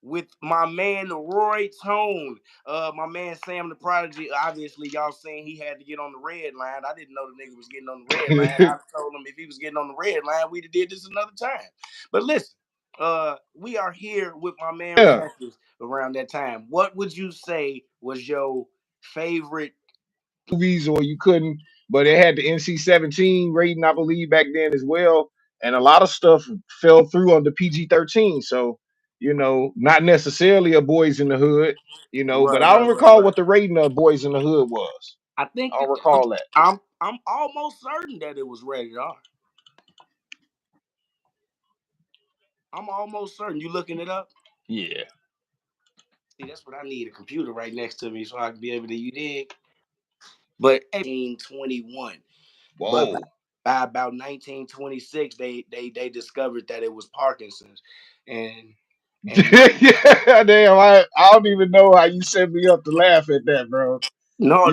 with my man Roy Tone. My man Sam the Prodigy. Obviously, y'all saying he had to get on the red line. I didn't know the nigga was getting on the red line. I told him if he was getting on the red line, we'd have did this another time. But listen, we are here with my man Yeah. Francis around that time. What would you say was your favorite? Movies, or you couldn't, but it had the NC-17 rating, I believe, back then as well. And a lot of stuff fell through on the PG-13. So, not necessarily a Boys in the Hood, but Right, I right, don't right, recall right. what the rating of Boys in the Hood was. I think I don't okay, recall that. I'm almost certain that it was rated R. I'm almost certain. You looking it up? Yeah. See, that's what I need, a computer right next to me so I can be able to, you dig? But 1921. But Whoa. by about 1926, they discovered that it was Parkinson's. And and Yeah, damn. I don't even know how you set me up to laugh at that, bro. no,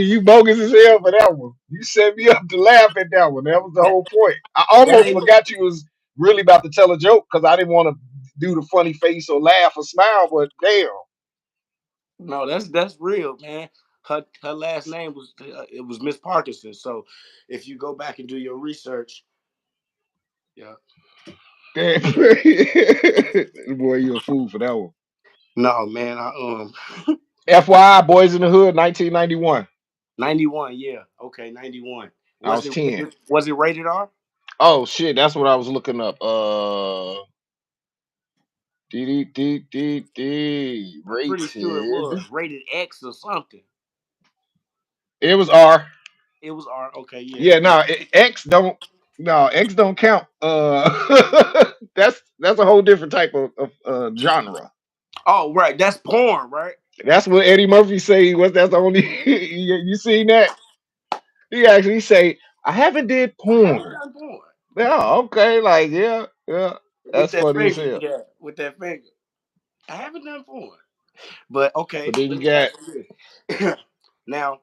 You bogus as hell for that one. You set me up to laugh at that one. That was the that, whole point. I that almost ain't forgot you was really about to tell a joke because I didn't want to do the funny face or laugh or smile, but damn. no, that's real, man. Her last name was it was Miss Parkinson. So if you go back and do your research, yeah. Damn. Boy, you a fool for that one. No, man, FYI, Boys in the Hood, 1991. 91, yeah. Okay, 91. I was 10. Was it rated R? Oh shit, that's what I was looking up. I'm pretty sure it Rated. was rated X or something. It was R. It was R. Okay, yeah, Yeah, yeah. no, X don't count. That's a whole different type of genre. Oh, right. That's porn, right? That's what Eddie Murphy say. Was that's the only you seen that? He actually say, "I haven't did I haven't porn." done porn Yeah, okay, like yeah, yeah. with That's that funny as finger. hell. Yeah, with that finger. I haven't done porn, but But okay. then Let you me got ask you this. Now,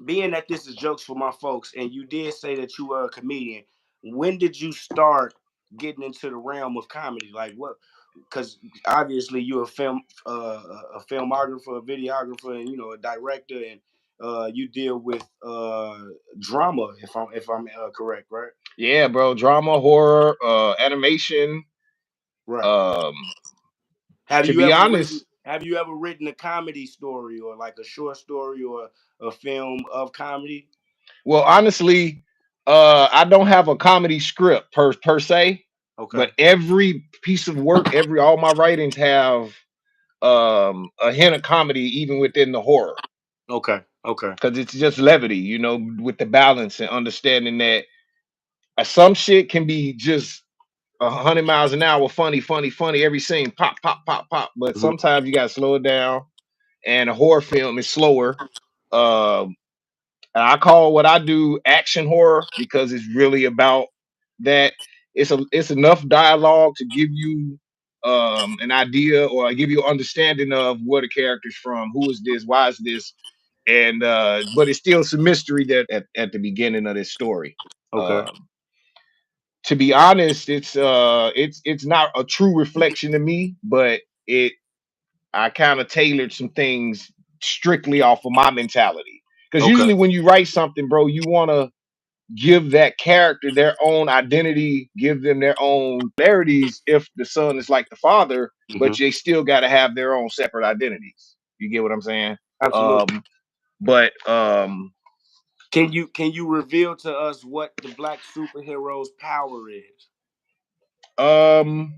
being that this is jokes for my folks, and you did say that you were a comedian, when did you start getting into the realm of comedy? Like what? Because obviously you're a filmographer, a videographer, and a director, and you deal with drama. If I'm correct, right? yeah, bro. Drama, horror, animation. Right. Um, Have to you be ever written honest, Have you ever written a comedy story or like a short story or a film of comedy? well, honestly, I don't have a comedy script per se, Okay. but every piece of work, every all my writings have a hint of comedy even within the horror Okay. Okay. because it's just levity, with the balance and understanding that some shit can be just 100 miles an hour, funny, funny, funny, every scene, pop, pop, pop, pop. But Mhm. sometimes you gotta slow it down, and a horror film is slower. Um, and I call what I do action horror because it's really about that. It's enough dialogue to give you an idea or give you an understanding of where the character's from, who is this, why is this, and but it's still some mystery that at the beginning of this story. Okay. Um, to be honest, it's not a true reflection of me, but it I kind of tailored some things strictly off of my mentality. Because Okay. usually when you write something, bro, you want to give that character their own identity, give them their own similarities if the son is like the father, but Hmm. they still got to have their own separate identities. You get what I'm saying? Absolutely. Um, but Can you reveal to us what the black superhero's power is? um,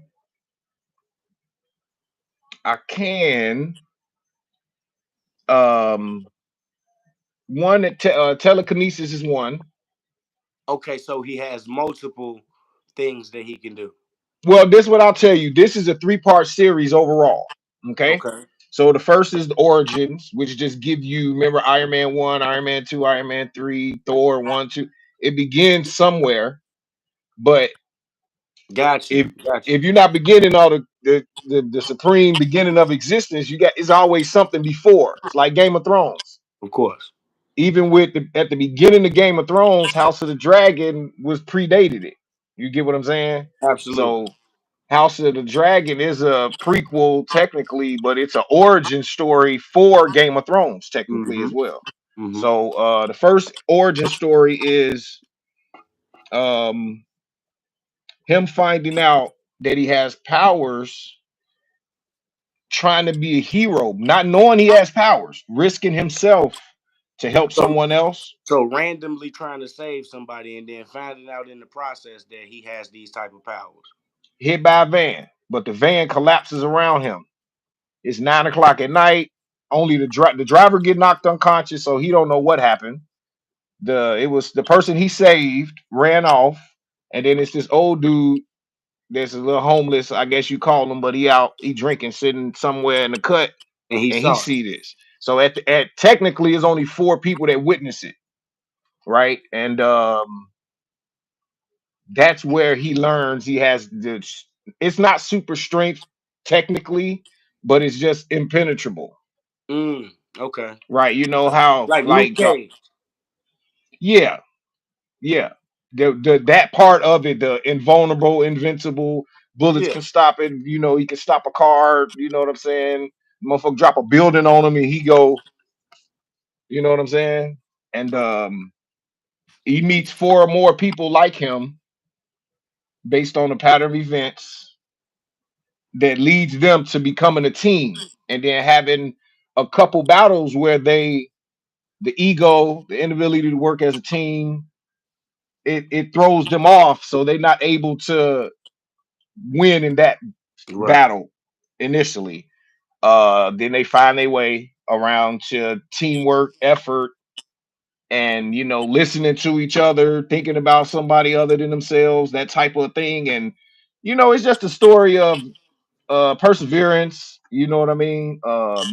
I can um one that telekinesis is one. Okay, so he has multiple things that he can do. Well, this is what I'll tell you. This is a three-part series overall. Okay. Okay. So the first is the origins, which just give you remember Iron Man 1, Iron Man 2, Iron Man 3, Thor 1, 2. It begins somewhere, but Got you. if Got you. if you're not beginning all the supreme beginning of existence, you got it's always something before. It's like Game of Thrones. Of course. Even with at the beginning of Game of Thrones, House of the Dragon was predated it. You get what I'm saying? Absolutely. So House of the Dragon is a prequel technically, but it's an origin story for Game of Thrones technically Mm-hmm. as well. Mm-hmm. So the first origin story is um him finding out that he has powers, trying to be a hero, not knowing he has powers, risking himself to help So someone else, so randomly trying to save somebody and then finding out in the process that he has these type of powers. hit by a van, but the van collapses around him. It's 9 o'clock at night. Only the driver get knocked unconscious, so he don't know what happened. It was the person he saved ran off, and then it's this old dude that's a little homeless, I guess you call him, but he drinking, sitting somewhere in the cut, And he and he saw it. see this. So at technically, it's only four people that witness it, right? And that's where he learns he has this. It's not super strength technically, but it's just impenetrable, Okay. right? You know how Like Luke Cage. yeah, yeah. That part of it, the invulnerable, invincible, bullets Yeah. can stop it. You know, he can stop a car. You know what I'm saying? Motherfucker drop a building on him and he go. You know what I'm saying? And he meets four or more people like him based on a pattern of events that leads them to becoming a team, and then having a couple battles where the ego, the inability to work as a team, it throws them off, so they're not able to win in that Right. battle initially. Then they find their way around to teamwork, effort, and listening to each other, thinking about somebody other than themselves, that type of thing. And it's just a story of perseverance. You know what I mean?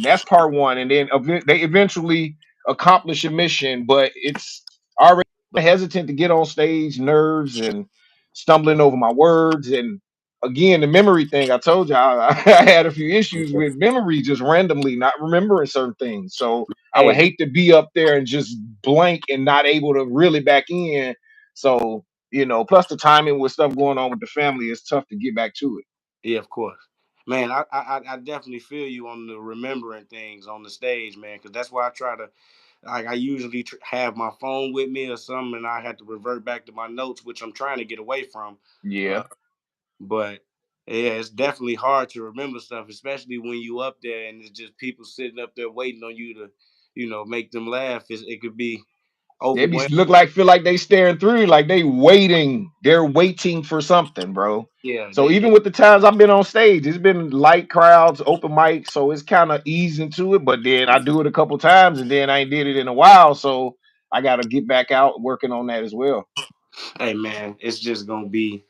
That's part one, and then they eventually accomplish a mission, but it's already hesitant to get on stage, nerves and stumbling over my words. And again, the memory thing, I told you I had a few issues with memory, just randomly not remembering certain things. So I would Hey, hate to be up there and just blank and not able to really back in. So plus the timing with stuff going on with the family, it's tough to get back to it. yeah, of course. Man, I definitely feel you on the remembering things on the stage, man, because that's why I try to, like, I usually have my phone with me or something, and I have to revert back to my notes, which I'm trying to get away from. Uh, Yeah. but yeah, it's definitely hard to remember stuff, especially when you up there and it's just people sitting up there waiting on you to, make them laugh. It could be They be overwhelming. feel like they staring through, like they waiting. They're waiting for something, bro. Yeah, So they even with the times I've been on stage, it's been light crowds, open mic, so it's kind of easing to it. But then I do it a couple times, and then I ain't did it in a while, so I got to get back out working on that as well. hey man, it's just gonna be,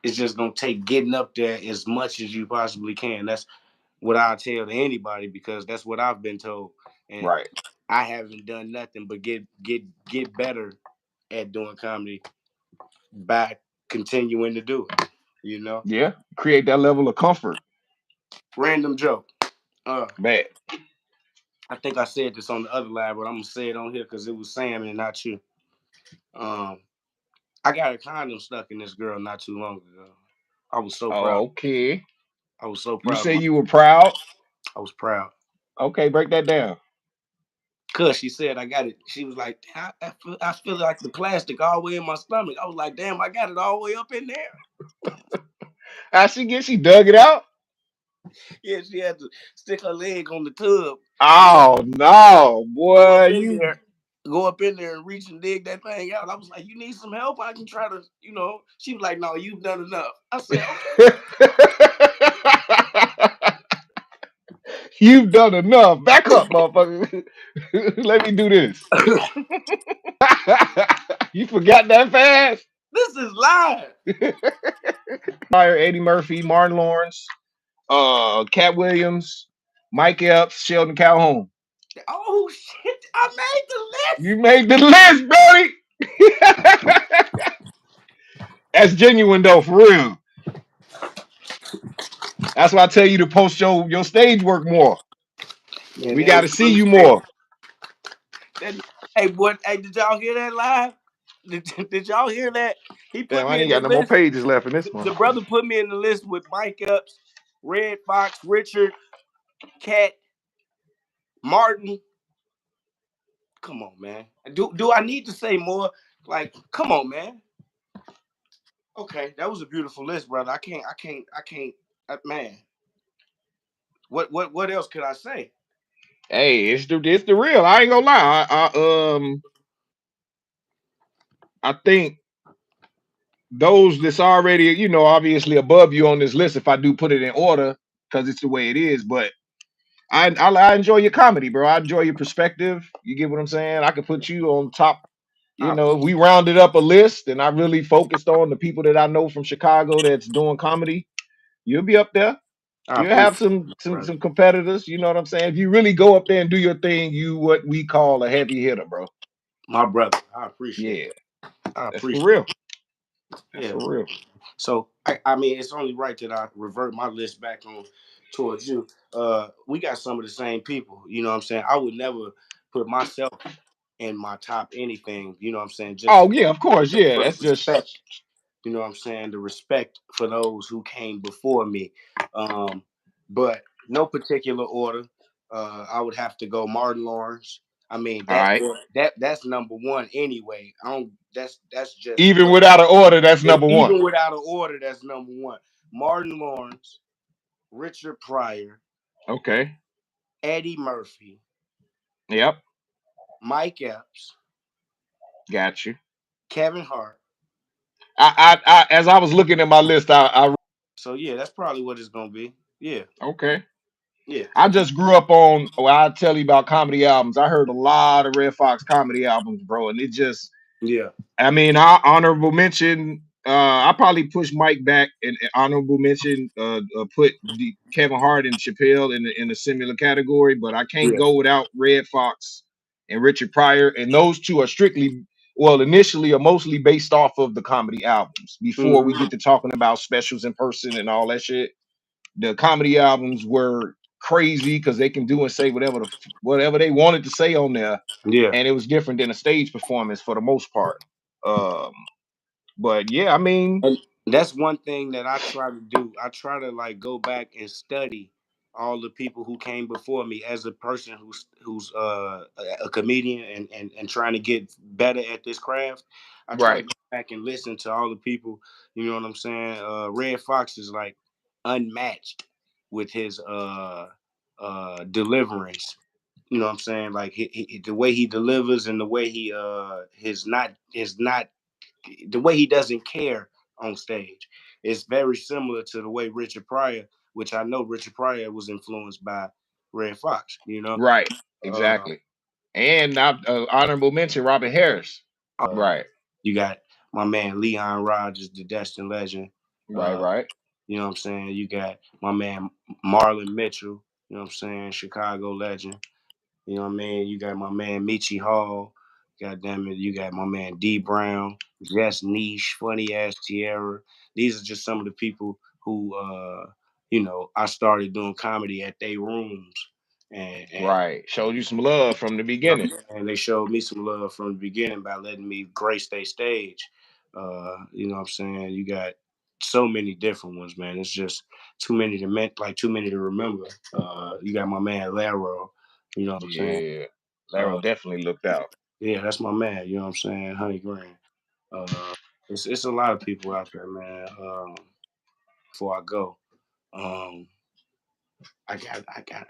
it's just gonna take getting up there as much as you possibly can. That's what I tell to anybody because that's what I've been told, and Right. I haven't done nothing but get better at doing comedy by continuing to do it. You know, Yeah. Create that level of comfort. random joke. Uh, Man. I think I said this on the other live, but I'm gonna say it on here because it was Sam and not you. Um, I got a condom stuck in this girl not too long ago. I was so proud. Okay. I was so You proud. say you were proud. I was proud. Okay, break that down. Cause she said I got it. She was like, I feel like the plastic all the way in my stomach. I was like, damn, I got it all the way up in there. She dug it out. Yeah, she had to stick her leg on the tub and Oh no, go boy, up in you there, go up in there and reach and dig that thing out. I was like, you need some help? I can try to, She was like, no, you've done enough. I said, You've done enough. Back up, motherfucker. Let me do this. okay. You forgot that fast? This is live. Fire Eddie Murphy, Martin Lawrence, Cat Williams, Mike Epps, Sheldon Calhoun. Oh shit! I made the list. You made the list, buddy. That's genuine though, for real. That's why I tell you to post your stage work more. Man, We that got was to see funny. you Hey, more. that, hey, boy, hey, did y'all hear that live? Did y'all hear that? He Damn, put I me ain't in the got no more list. pages left in this The motherfucker. brother put me in the list with Mike Epps, Red Fox, Richard, Cat, Martin. Come on, man. Do I need to say more? Like, come on, man. Okay, that was a beautiful list, brother. I can't. Man, what else could I say? Hey, it's the real. I ain't gonna lie. I think those that's already, obviously above you on this list, if I do put it in order, because it's the way it is. But I enjoy your comedy, bro. I enjoy your perspective. You get what I'm saying? I could put you on top. I If appreciate. we rounded up a list and I really focused on the people that I know from Chicago that's doing comedy, you'll be up there. I You'll have appreciate some it, some brother. some competitors. You know what I'm saying? If you really go up there and do your thing, you what we call a heavy hitter, bro. My brother. I appreciate Yeah, it. I that's for appreciate real. it. That's Yeah, for man. real. So I mean, it's only right that I revert my list back on towards you. We got some of the same people. You know what I'm saying? I would never put myself in my top anything. You know what I'm saying? Oh yeah, of course. Just Yeah, for that's just respect. You know what I'm saying? The respect for those who came before me. Um, but no particular order. I would have to go Martin Lawrence. I mean all right. that's number one anyway. I don't. That's just Even what. without an order, that's number one. Even without an order, that's number one. Martin Lawrence, Richard Pryor, Okay. Eddie Murphy, Yep. Mike Epps, Got you. Kevin Hart. As I was looking at my list, I So yeah, that's probably what it's gonna be. Yeah, okay. yeah, I just grew up on. Well, I tell you about comedy albums. I heard a lot of Red Fox comedy albums, bro, and it just yeah. I mean, I honorable mention. I probably push Mike back and honorable mention. Put Kevin Hart and Chappelle in a similar category, but I can't Yeah. go without Red Fox and Richard Pryor, and those two are strictly, well, initially or mostly based off of the comedy albums. Before we Hmm. get to talking about specials in person and all that shit, the comedy albums were crazy because they can do and say whatever they wanted to say on there, Yeah. and it was different than a stage performance for the most part. Um, but yeah, I mean, And that's one thing that I try to do. I try to like go back and study all the people who came before me as a person who's a comedian and trying to get better at this craft. I try to right, go back and listen to all the people. You know what I'm saying? Red Fox is like unmatched with his deliverance. You know what I'm saying? Like the way he delivers and the way he his not the way he doesn't care on stage. It's very similar to the way Richard Pryor, which I know Richard Pryor was influenced by Red Fox. right, Uh, exactly. And not honorable mention Robin Harris. uh, Right, you got my man Leon Rogers, the Destin legend. right, Uh, right, you know what I'm saying? You got my man Marlon Mitchell. You know what I'm saying? Chicago legend. You know what I mean? You got my man Michi Hall. God damn it, you got my man D Brown, Jess Niche, funny ass Tierra. These are just some of the people who I started doing comedy at their rooms. And right. Showed you some love from the beginning. and they showed me some love from the beginning by letting me grace their stage. You know what I'm saying? You got so many different ones, man. It's just too many to remember. You got my man Laro, you know what I'm saying? Yeah, Laro Uh, definitely looked out. yeah, that's my man, you know what I'm saying? Honey Green. Uh, it's a lot of people out there, man. Before I go, um, I got.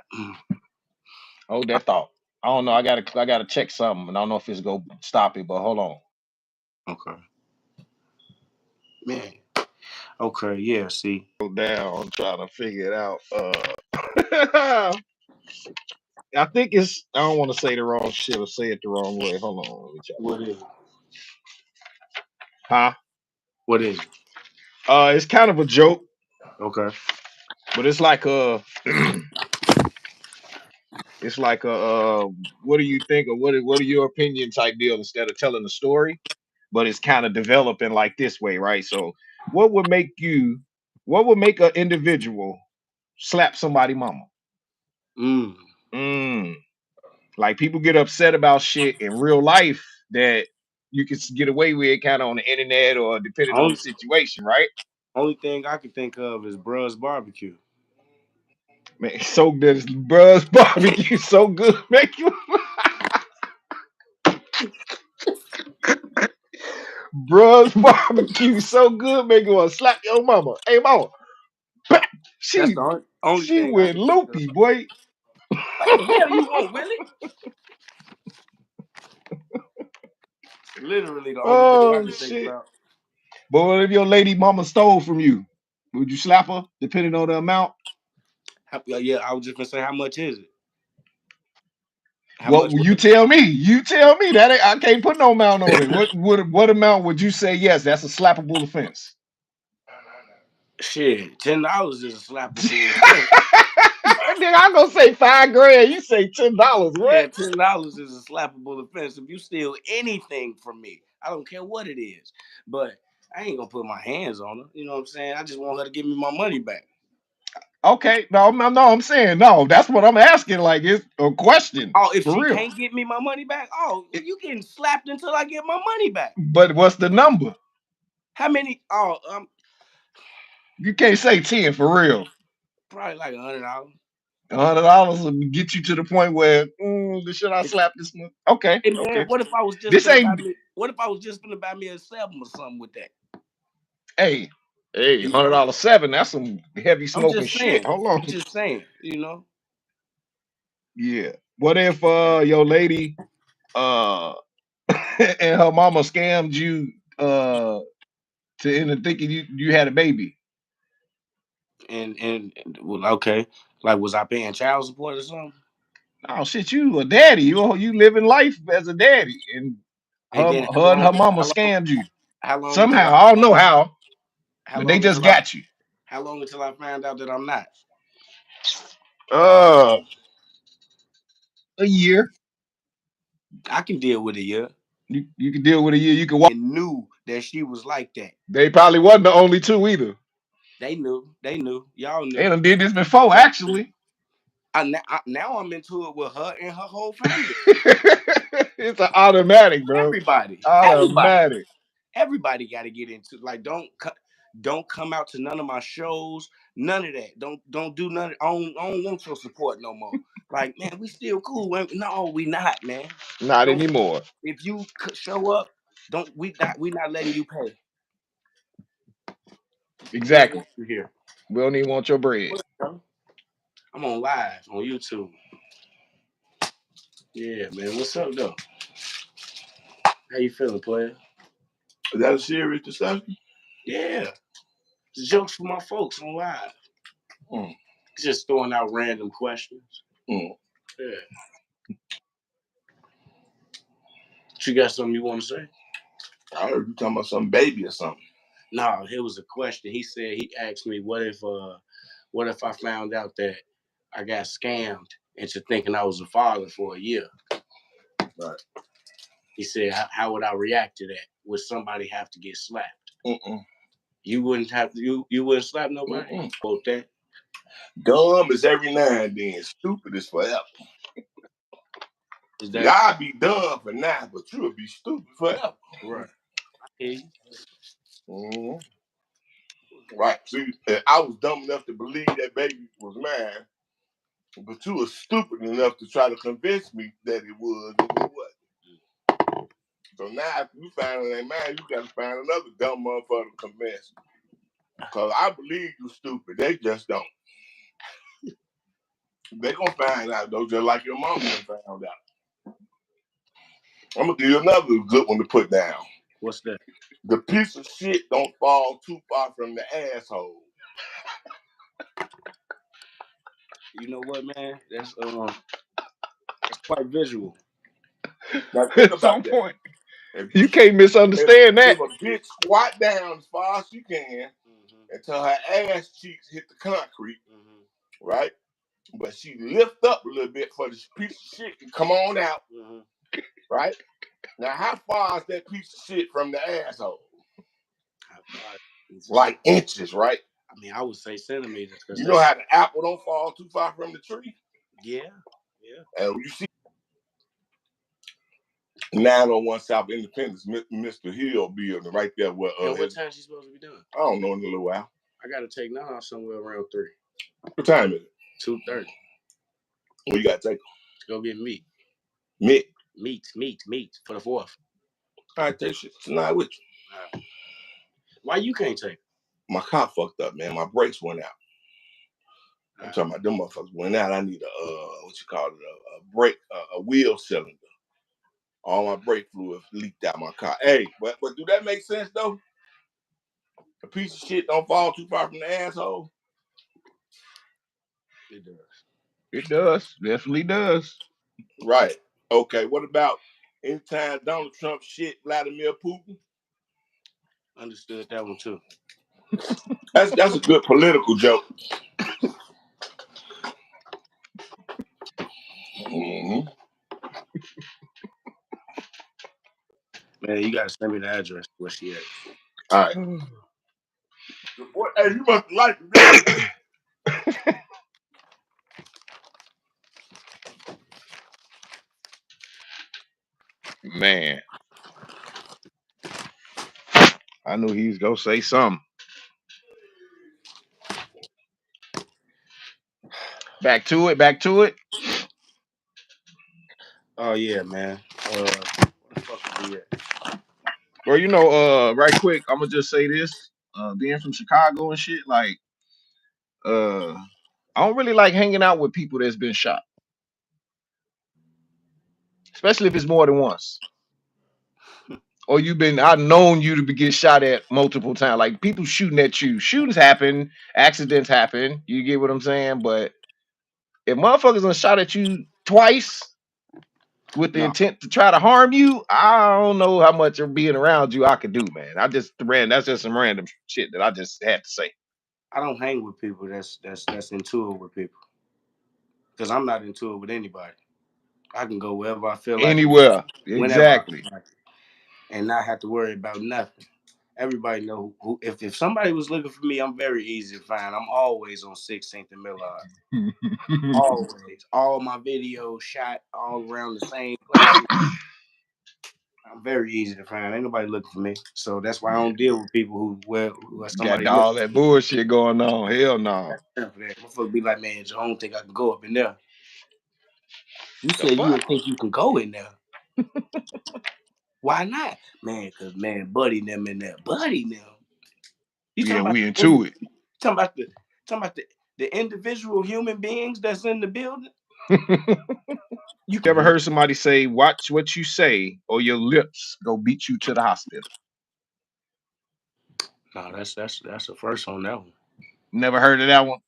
Hold that thought. I don't know. I gotta check something, and I don't know if it's gonna stop it, but hold on. Okay, man. Okay, yeah. See, Go down. I'm trying to figure it out. I think it's. I don't want to say the wrong shit or say it the wrong way. Hold on. Let me try to. what is it? Huh? What is it? It's kind of a joke, Okay. but it's like a. It's like a. What do you think, or what are your opinion type deal instead of telling the story, but it's kind of developing like this way, right? So, what would make you? What would make an individual slap somebody, mama? Mm. Mm. Like people get upset about shit in real life that. you can get away with kind of on the internet or depending on the Only situation, right? only thing I can think of is Bruh's barbecue. Man, so good. Bruh's barbecue so good, make you Bruh's barbecue so good, make you want to slap your mama. Hey, mama, bah! That's she the only she thing I went can think of. loopy, boy. What the hell you want, Willie? Literally the only thing I Oh can think shit! about. But what if your lady mama stole from you? Would you slap her, depending on the amount? Yeah, I was just gonna say, how much is it? How What much will would you it? tell me? You tell me that I can't put no amount on it. What amount would you say? Yes, that's a slappable offense. Shit, $10 is a slappable offense. Nigga, I'm gonna say 5 grand. You say $10. What? Yeah, $10 is a slappable offense. If you steal anything from me, I don't care what it is. But I ain't gonna put my hands on her. You know what I'm saying? I just want her to give me my money back. Okay, no, I'm saying no. That's what I'm asking. Like it's a question Oh, if for she real. can't get me my money back, oh, It- you getting slapped until I get my money back. but what's the number? How many? Oh, You can't say 10 for real. probably like $100. $100 will get you to the point where should I slap this one? Okay, Hey man, okay. what if I was just This gonna buy ain't me? What if I was just gonna buy me a 7 or something with that? hey hey You know, $100 seven. That's some heavy I'm smoking just shit. saying. Hold I'm on. just saying. You know, Yeah. What if your lady uh and her mama scammed you to into thinking you had a baby? and well, okay, like was I paying child support or something? Oh shit, you a daddy. You living life as a daddy, and And then her and her mama scammed you how long until somehow. I don't know how, how but they long just until I got you. how long until I find out that I'm not? Uh, a year. I can deal with a year. You can deal with a year. You can walk. And knew that she was like that. They probably wasn't the only two either. They knew. They knew. Y'all They knew. done did this before, Y'all knew. actually. Now I'm into it with her and her whole family. It's an automatic, bro. Everybody. Automatic. Everybody got to get into like don't come out to none of my shows, none of that. Don't do none. I don't want your support no more. Like man, we still cool. No, we not, man. Not Don't anymore. if you show up, don't we not letting you pay. We don't Exactly. want you here. We don't even want your bread. What, bro? I'm on live on YouTube. Yeah, man. What's up though? How you feeling, player? Is that a serious discussion? Yeah, it's jokes for my folks on live. Mm. Just throwing out random questions. Mm. Yeah. You got something you want to say? I heard you talking about some baby or something. No, it was a question. He asked me, what if I found out that I got scammed into thinking I was a father for a year? Right. He said, how would I react to that? Would somebody have to get slapped? Mm-mm. You wouldn't have you wouldn't slap nobody? Mm-mm. Quote that. Dumb is every now and then. Stupid is forever. Is that Y'all be dumb for now, but you'll be stupid forever. right? I hear you. Mm-hmm. Right. See, I was dumb enough to believe that baby was mine, but you were stupid enough to try to convince me that it was and it wasn't. So now if you find it ain't mine, you gotta find another dumb motherfucker to convince. Cause I believe you stupid. They just don't. They gonna find out though, just like your mama found out. I'm gonna give you another good one to put down. What's that? The piece of shit don't fall too far from the asshole. You know what, man? That's quite visual. Now think At about some that. point, If you you can't if, misunderstand that. if a bitch squat down as far as she can Mm-hmm. until her ass cheeks hit the concrete, Mm-hmm. right? But she lift up a little bit for this piece of shit to come on out, Mm-hmm. right? Now how far is that piece of shit from the asshole? Like inches, right? I mean, I would say centimeters because You know that's how the apple don't fall too far from the tree? yeah, yeah. And you see 901 South Independence, Mr. Hill building right there. Where And what time she supposed to be done? I don't know, in a little while. I gotta take Nana somewhere around 3. What time is it? 2:30. Well, you gotta take To go get meat. meat. Meat for the 4th. All right, take shit tonight with you. Why you can't take it? My car fucked up, man. My brakes went out. I'm talking about them motherfuckers went out. I need a what you call it, a brake, a wheel cylinder. All my brake fluid leaked out my car. Hey, but do that make sense though? A piece of shit don't fall too far from the asshole. It does. It does. Definitely does. Right. Okay. What about anytime Donald Trump shit Vladimir Putin? Understood that one too. That's a good political joke. Mm-hmm. Man, you gotta send me the address where she at. All right. Hey, you must like that. Man, I knew he was gonna say something. Back to it. Back to it. Oh yeah, man. Where the fuck are we at? Well, right quick, I'm gonna just say this. Being from Chicago and shit, like, uh, I don't really like hanging out with people that's been shot, especially if it's more than once. Or I've known you to get shot at multiple times. Like people shooting at you. Shootings happen, accidents happen. You get what I'm saying? But if motherfuckers done shot at you twice with the No, intent to try to harm you, I don't know how much of being around you I could do, man. That's just some random shit that I just had to say. I don't hang with people that's into it with people. Because I'm not into it with anybody. I can go wherever I feel like it, Anywhere. whenever I Exactly. feel like it, and not have to worry about nothing. Everybody know who if somebody was looking for me, I'm very easy to find. I'm always on 16th and Millard. Always. All my videos shot all around the same places. I'm very easy to find. Ain't nobody looking for me. So that's why I Yeah. don't deal with people who are Got somebody all looking that for me. bullshit going on. Hell no. That's time for that. Motherfucker be like, man, Joe, I don't think I can go up in there. You The said you fuck? don't think you can go in there. Why not? Man, cause man, Buddy them in there. Buddy them. You Yeah, talking about we the into it. talking about the individual human beings that's in the building? You You ever can heard somebody say, "Watch what you say, or your lips go beat you to the hospital"? no, that's the first on that one. Never heard of that one.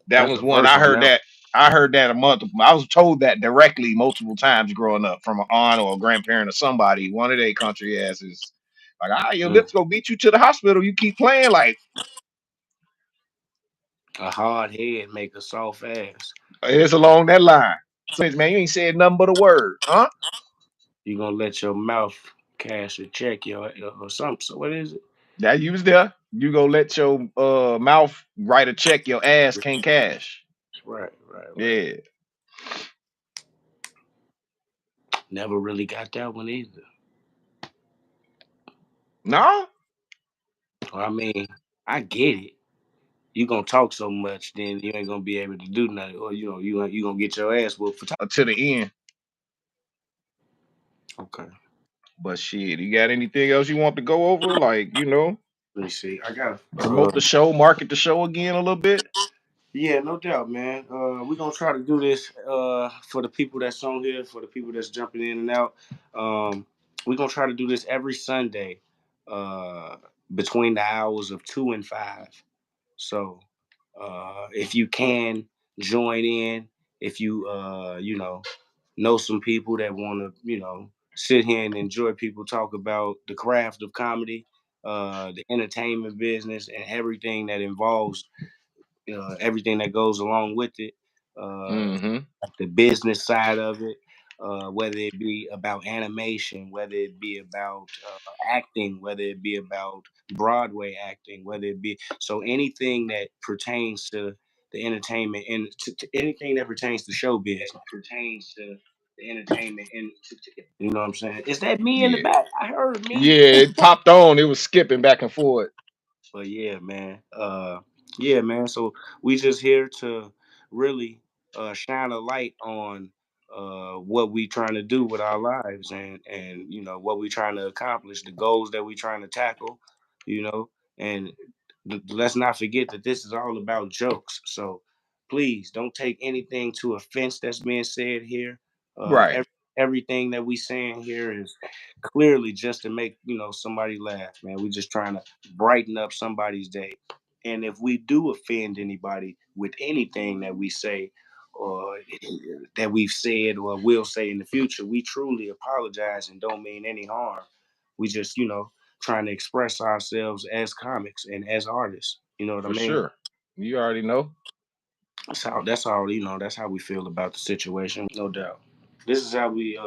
That That's was the one first I on heard that that. I heard that a month. I was told that directly multiple times growing up from an aunt or a grandparent or somebody. One of their country asses, like, your one. lips go beat you to the hospital. You keep playing like A hard head make a soft ass. it's along that line. Man, you ain't said nothing but a word, huh? You gonna let your mouth cash a check or something. So what is it? That you was there. You go let your mouth write a check your ass can't cash. Right. Yeah. Never really got that one either. No? I mean, I get it. You gonna talk so much, then you ain't gonna be able to do nothing, or you gonna get your ass whooped for talking. To the end. Okay, But shit, you got anything else you want to go over? Like, let me see. I got promote the show, market the show again a little bit. yeah, no doubt, man. We're gonna try to do this for the people that's on here, for the people that's jumping in and out. Um, we're gonna try to do this every Sunday, uh, between the hours of 2 and 5. So, if you can join in, if you know some people that want to sit here and enjoy people talk about the craft of comedy, the entertainment business, and everything that involves everything that goes along with it, uh, Mm-hmm. the business side of it, whether it be about animation, whether it be about acting, whether it be about Broadway acting, whether it be so anything that pertains to the entertainment and to anything that pertains to show business. the entertainment industry. You know what I'm saying? Is that me in the Yeah. back? I heard me. Yeah, it popped on. It was skipping back and forth. But yeah, man. Yeah, man. So we just here to really shine a light on what we trying to do with our lives, and what we trying to accomplish, the goals that we trying to tackle, you know, and let's not forget that this is all about jokes. So please don't take anything to offense that's being said here. Right. Everything that we saying here is clearly just to make somebody laugh, man. We just trying to brighten up somebody's day. And if we do offend anybody with anything that we say or that we've said or will say in the future, we truly apologize and don't mean any harm. We just, trying to express ourselves as comics and as artists. You know what I For mean? sure. You already know. That's how we feel about the situation, no doubt. This is how we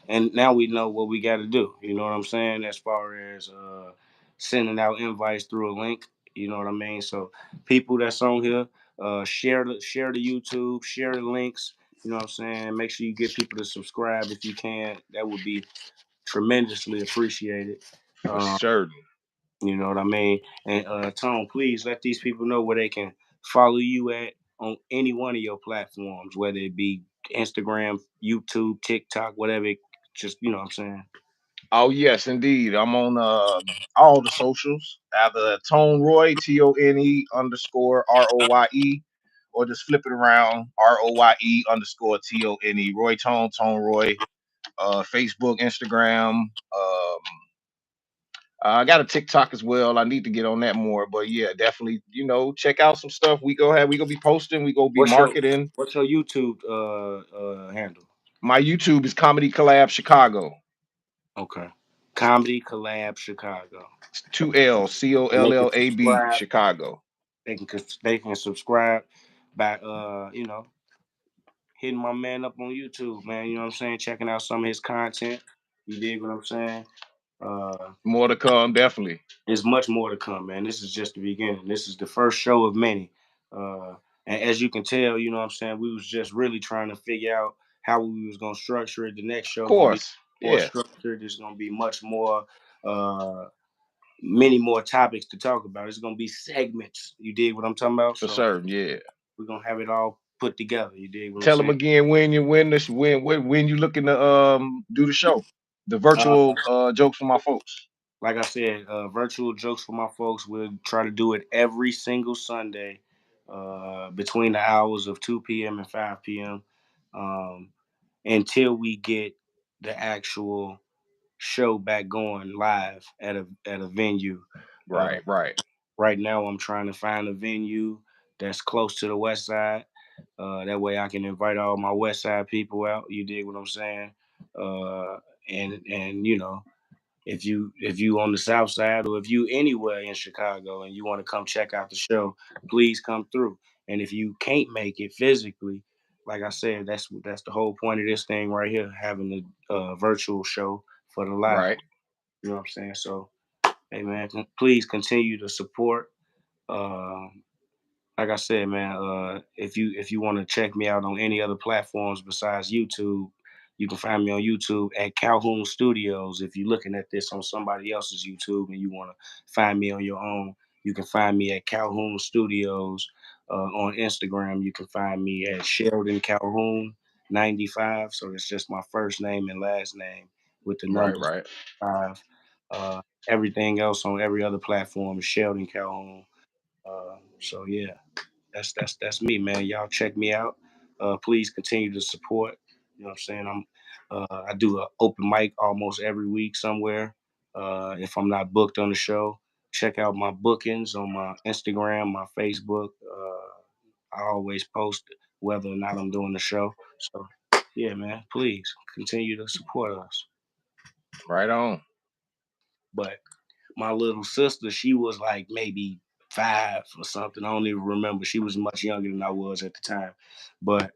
and now we know what we got to do. You know what I'm saying? As far as sending out invites through a link, you know what I mean? So people that's on here, share the YouTube, share the links. You know what I'm saying? Make sure you get people to subscribe if you can. That would be tremendously appreciated. For Um, certain. you know what I mean? And Tone, please let these people know where they can follow you at on any one of your platforms, whether it be Instagram, YouTube, TikTok, whatever. Just what I'm saying. Oh yes, indeed. I'm on all the socials. Either Tone Roy, TONE_ROYE, or just flip it around, ROYE_TONE. Roy Tone, Tone Roy. Facebook, Instagram. I got a TikTok as well. I need to get on that more, but yeah, definitely. Check out some stuff. We gonna be posting. We gonna be What's your marketing. What's your YouTube handle? My YouTube is Comedy Collab Chicago. Okay, Comedy Collab Chicago, It's 2 L and they can COLLAB subscribe. Chicago. They can subscribe by hitting my man up on YouTube, man. You know what I'm saying? Checking out some of his content. You dig what I'm saying? Uh, More to come, definitely. There's much more to come, man. This is just the beginning. This is the first show of many. Uh, and as you can tell, you know what I'm saying, we was just really trying to figure out how we was gonna structure it. The next Of show gonna be course. more Yeah, structured. There's gonna be much more uh many more topics to talk about. It's gonna be segments. You dig what I'm talking about? for So certain. Yeah. we're gonna have it all put together. You dig what I'm Tell them saying? again when you win this when you looking to do the show. The Uh, virtual jokes for my folks. like I said, virtual jokes for my folks. We'll try to do it every single Sunday between the hours of 2 p.m. and 5 p.m. Um, until we get the actual show back going live at a venue. Uh, Right, right, right now, I'm trying to find a venue that's close to the West Side. That way, I can invite all my West Side people out. You dig what I'm saying? Uh, and if you on the south side or if you anywhere in Chicago and you want to come check out the show, please come through. And if you can't make it physically, like I said, that's the whole point of this thing right here, having a virtual show for the live. right, You know what I'm saying? So, hey man, please continue to support. Um, like I said, man, if you want to check me out on any other platforms besides YouTube, you can find me on YouTube at Calhoun Studios. If you're looking at this on somebody else's YouTube and you want to find me on your own, you can find me at Calhoun Studios. On Instagram, you can find me at Sheldon Calhoun 95. So it's just my first name and last name with the right, numbers right. five. Everything else on every other platform is Sheldon Calhoun. So yeah, that's me, man. Y'all check me out. Please continue to support. You know what I'm saying? I do an open mic almost every week somewhere. If I'm not booked on the show, check out my bookings on my Instagram, my Facebook. I always post whether or not I'm doing the show. So yeah, man, please continue to support us. Right on. But my little sister, she was like maybe 5 or something. I don't even remember. She was much younger than I was at the time. But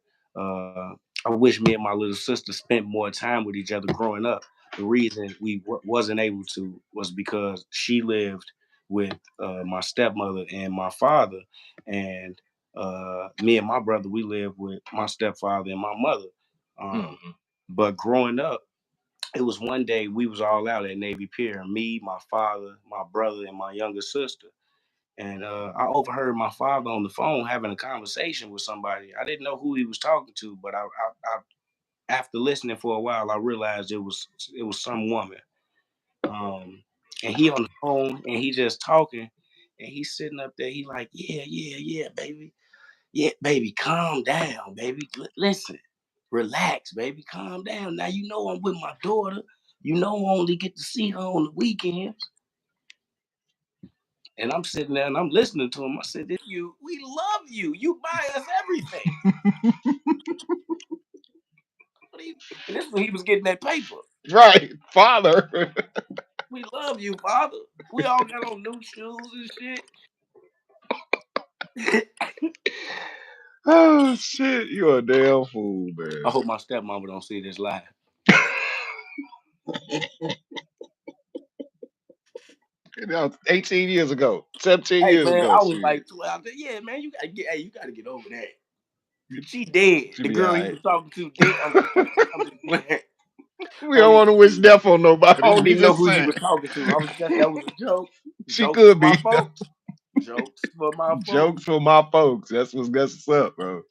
I wish me and my little sister spent more time with each other growing up. The reason we wasn't able to was because she lived with my stepmother and my father, and me and my brother we lived with my stepfather and my mother. Um, Hmm. But growing up, it was one day we was all out at Navy Pier. Me, my father, my brother, and my younger sister. And I overheard my father on the phone having a conversation with somebody. I didn't know who he was talking to, but after listening for a while, I realized it was some woman. Um, and he on the phone and he just talking, and he's sitting up there. He like, yeah, yeah, yeah, baby, yeah, baby, calm down, baby. Listen, relax, baby, calm down. Now you know I'm with my daughter. You know I only get to see her on the weekends. And I'm sitting there and I'm listening to him. I said, we love you. You buy us everything. And this when he was getting that paper. Right, father. We love you, father. We all got on new shoes and shit. Oh shit, you a damn fool, I man. hope my stepmama don't see this live. That was 18 years ago, 17 Hey years man, ago. I was Shit, like 12. Yeah, man, you gotta get over that. She dead. should The be all girl you right. was talking to dead. I'm just playing. I'm just playing. We I don't don't want even to wish death on nobody. I don't We even know just who you saying was talking to. I was just that was a joke. she Jokes for could my be. folks. Jokes for my folks. Jokes for my folks. That's what's up, bro.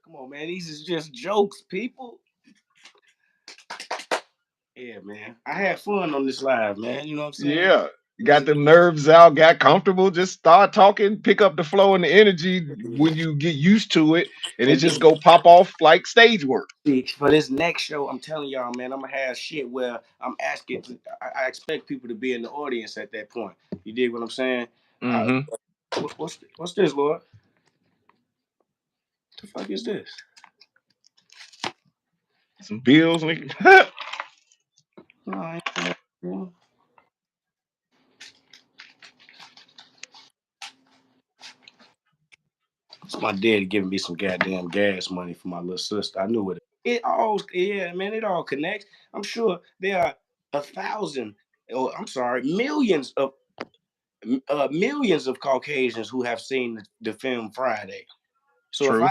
Come on, man. These is just jokes, people. Yeah, man. I had fun on this live, man. You know what I'm saying? Yeah. It was Got a them nerves out, got comfortable, just start talking, pick up the flow and the energy when you get used to it, and it and just then go pop off like stage work. see, for this next show, I'm telling y'all, man, I'm gonna have shit where I'm asking. I expect people to be in the audience at that point. You dig what I'm saying? I, Mm-hmm. what's this, Lord? What the fuck is this? Some bills, nigga. No, I ain't, it's my daddy giving me some goddamn gas money for my little sister. I knew it. It all, yeah, man, it all connects. I'm sure there are 1,000, or I'm sorry, millions of Caucasians who have seen the film Friday. So True.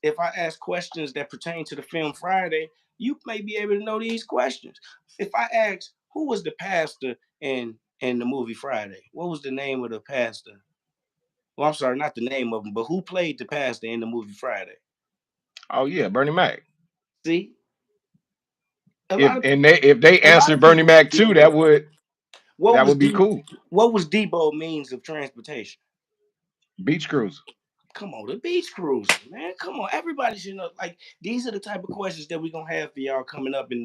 if I ask questions that pertain to the film Friday, you may be able to know these questions. If I ask who was the pastor in the movie Friday, what was the name of the pastor? Well, I'm sorry, not the name of him, but who played the pastor in the movie Friday? Oh yeah, Bernie Mac. See, a If lot of and they if they a lot answered of Bernie people Mac should be too, able to that know. would What that was would be D? cool. What was Debo means of transportation? Beach cruise. Come on, the beach cruising, man. Come on, everybody should know. Like these are the type of questions that we're gonna have for y'all coming up in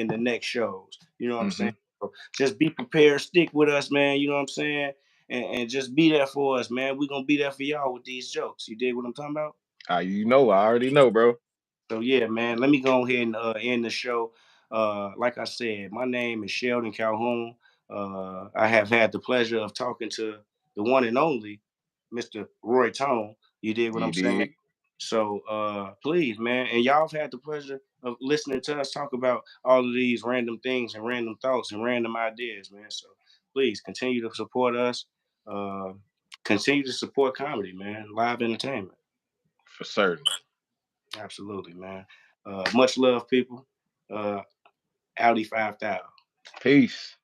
the next shows. You know what I'm saying? Mm-hmm. So just be prepared, stick with us, man. You know what I'm saying? And just be there for us, man. We're gonna be there for y'all with these jokes. You dig what I'm talking about? I already know, bro. So yeah, man, let me go ahead and end the show. Like I said, my name is Sheldon Calhoun. I have had the pleasure of talking to the one and only Mr. Roy Tone. You did what You I'm saying? dig? So please, man, and y'all have had the pleasure of listening to us talk about all of these random things and random thoughts and random ideas, man. So please continue to support us. Uh, Continue to support comedy, man. Live entertainment. For certain. Absolutely, man. Much love, people. Uh, Audi 5000. Peace.